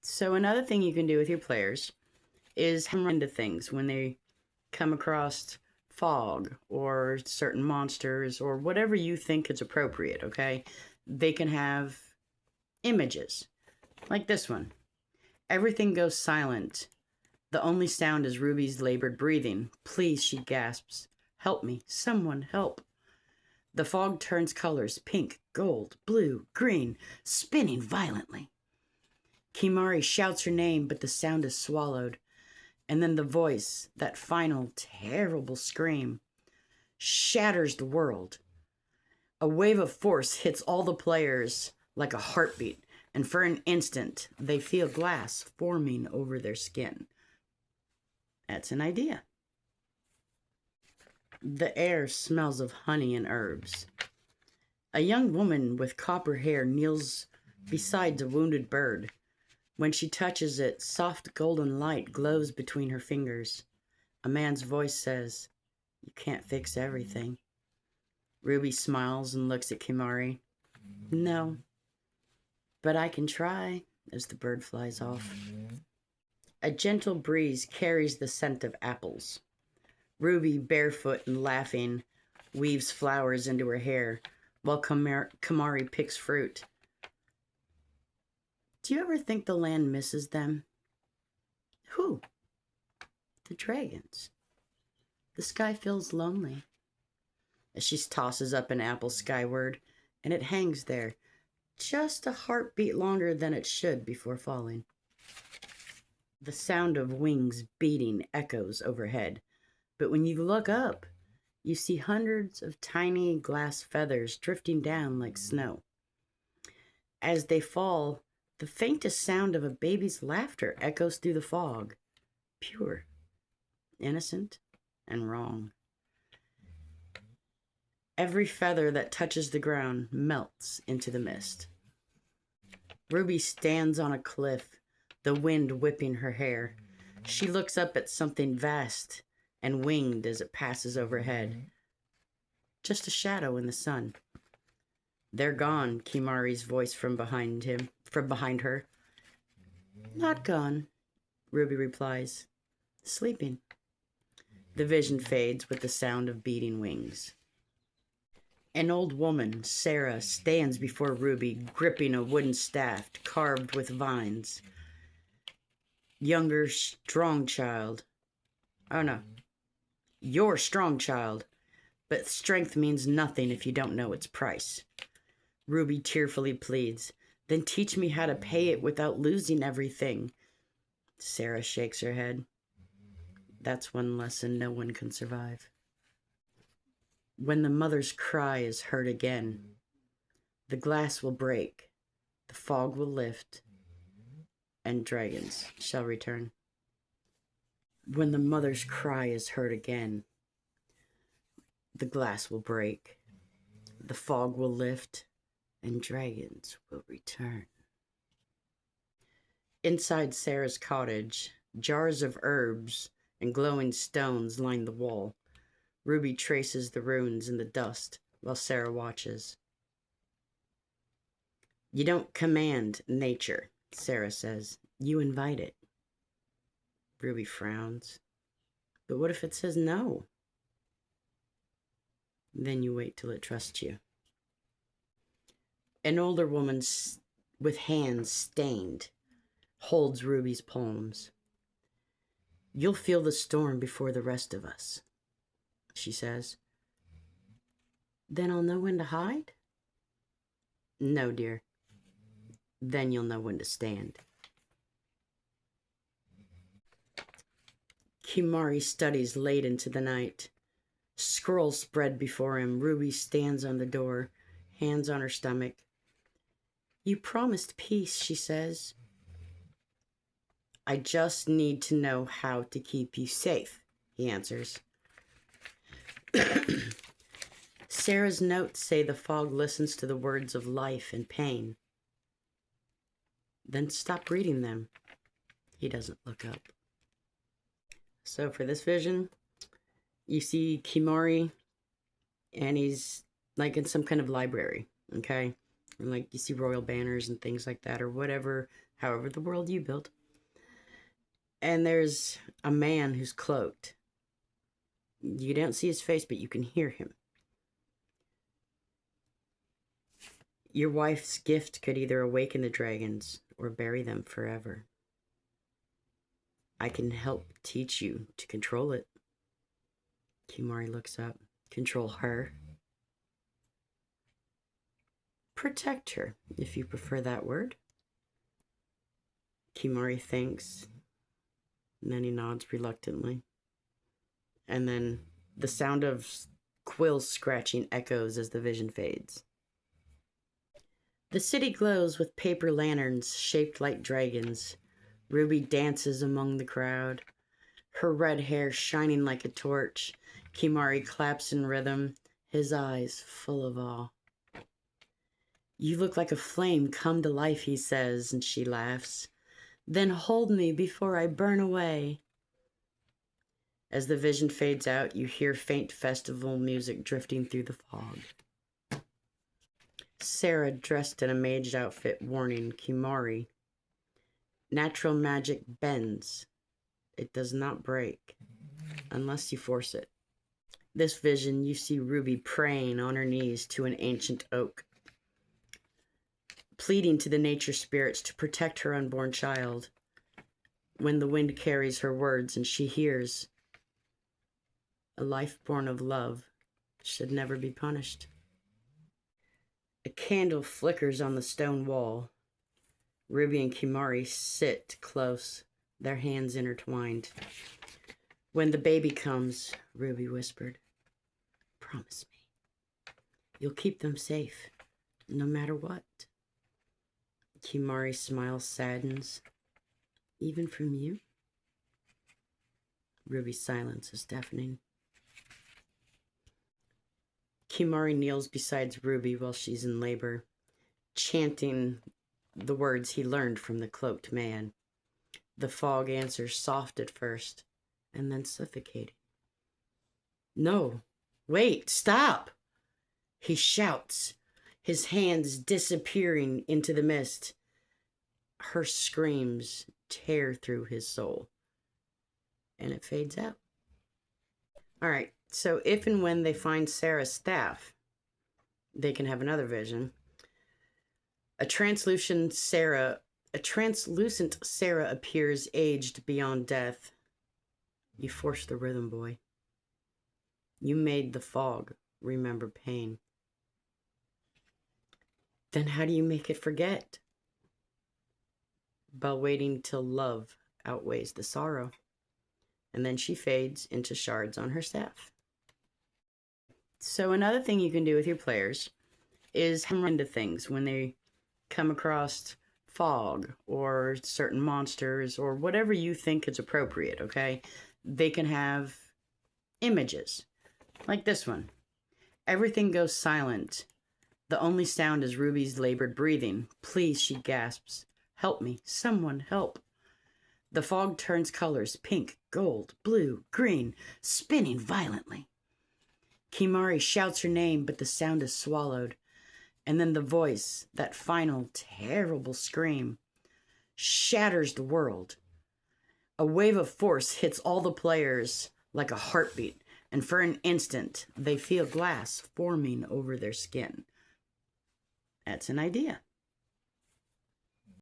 So another thing you can do with your players is run into things when they come across fog or certain monsters or whatever you think is appropriate, okay? They can have images like this one. Everything goes silent. The only sound is Ruby's labored breathing. Please, she gasps. Help me. Someone help. The fog turns colors: pink, gold, blue, green, spinning violently. Kimari shouts her name, but the sound is swallowed. And then the voice, that final, terrible scream, shatters the world. A wave of force hits all the players like a heartbeat, and for an instant, they feel glass forming over their skin. That's an idea. The air smells of honey and herbs. A young woman with copper hair kneels beside a wounded bird. When she touches it, soft golden light glows between her fingers. A man's voice says, "You can't fix everything." Ruby smiles and looks at Kimari. "No, but I can try," as the bird flies off. A gentle breeze carries the scent of apples. Ruby, barefoot and laughing, weaves flowers into her hair while Kamari picks fruit. Do you ever think the land misses them? Who? The dragons. The sky feels lonely. As she tosses up an apple skyward, and it hangs there, just a heartbeat longer than it should before falling. The sound of wings beating echoes overhead, but when you look up, you see hundreds of tiny glass feathers drifting down like snow. As they fall, the faintest sound of a baby's laughter echoes through the fog, pure, innocent, and wrong. Every feather that touches the ground melts into the mist. Ruby stands on a cliff, the wind whipping her hair. She looks up at something vast and winged as it passes overhead. Just a shadow in the sun. "They're gone," Kimari's voice from behind her. "Not gone," Ruby replies. "Sleeping." The vision fades with the sound of beating wings. An old woman, Sarah, stands before Ruby, gripping a wooden staff carved with vines. "Younger, strong child." "Oh no, you're strong child, but strength means nothing if you don't know its price." Ruby tearfully pleads, "Then teach me how to pay it without losing everything." Sarah shakes her head. "That's one lesson no one can survive." When the mother's cry is heard again, the glass will break, the fog will lift, and dragons shall return. When the mother's cry is heard again, the glass will break, the fog will lift, and dragons will return. Inside Sarah's cottage, jars of herbs and glowing stones line the wall. Ruby traces the runes in the dust while Sarah watches. "You don't command nature," Sarah says. "You invite it." Ruby frowns. "But what if it says no?" "Then you wait till it trusts you." An older woman with hands stained holds Ruby's palms. "You'll feel the storm before the rest of us," she says. "Then I'll know when to hide?" "No, dear. Then you'll know when to stand." Kimari studies late into the night. Scrolls spread before him. Ruby stands on the door, hands on her stomach. "You promised peace," she says. "I just need to know how to keep you safe," he answers. Sarah's notes say the fog listens to the words of life and pain. "Then stop reading them." He doesn't look up. So for this vision, you see Kimari, and he's like in some kind of library, okay? And like you see royal banners and things like that, or whatever, however the world you built. And there's a man who's cloaked. You don't see his face, but you can hear him. Your wife's gift could either awaken the dragons or bury them forever. I can help teach you to control it. Kimari looks up. Control her. Protect her, if you prefer that word. Kimari thinks, and then he nods reluctantly. And then the sound of quills scratching echoes as the vision fades. The city glows with paper lanterns shaped like dragons. Ruby dances among the crowd, her red hair shining like a torch. Kimari claps in rhythm, his eyes full of awe. You look like a flame come to life, he says, and she laughs. Then hold me before I burn away. As the vision fades out, you hear faint festival music drifting through the fog. Sarah, dressed in a mage outfit, warning Kimari. Natural magic bends. It does not break, unless you force it. This vision, you see Ruby praying on her knees to an ancient oak, pleading to the nature spirits to protect her unborn child. When the wind carries her words and she hears, a life born of love should never be punished. A candle flickers on the stone wall. Ruby and Kimari sit close, their hands intertwined. When the baby comes, Ruby whispered, promise me, you'll keep them safe, no matter what. Kimari's smile saddens. Even from you? Ruby's silence is deafening. Kimari kneels beside Ruby while she's in labor, chanting the words he learned from the cloaked man. The fog answers soft at first, and then suffocating. No, wait, stop! He shouts, his hands disappearing into the mist. Her screams tear through his soul, and it fades out. All right, so if and when they find Sarah's staff, they can have another vision. A translucent Sarah appears, aged beyond death. You forced the rhythm, boy. You made the fog remember pain. Then how do you make it forget? By waiting till love outweighs the sorrow. And then she fades into shards on her staff. So another thing you can do with your players is hammer into things when they come across fog or certain monsters or whatever you think is appropriate, okay? They can have images, like this one. Everything goes silent. The only sound is Ruby's labored breathing. Please, she gasps. Help me. Someone help. The fog turns colors, pink, gold, blue, green, spinning violently. Kimari shouts her name, but the sound is swallowed. And then the voice, that final terrible scream, shatters the world. A wave of force hits all the players like a heartbeat, and for an instant, they feel glass forming over their skin. That's an idea.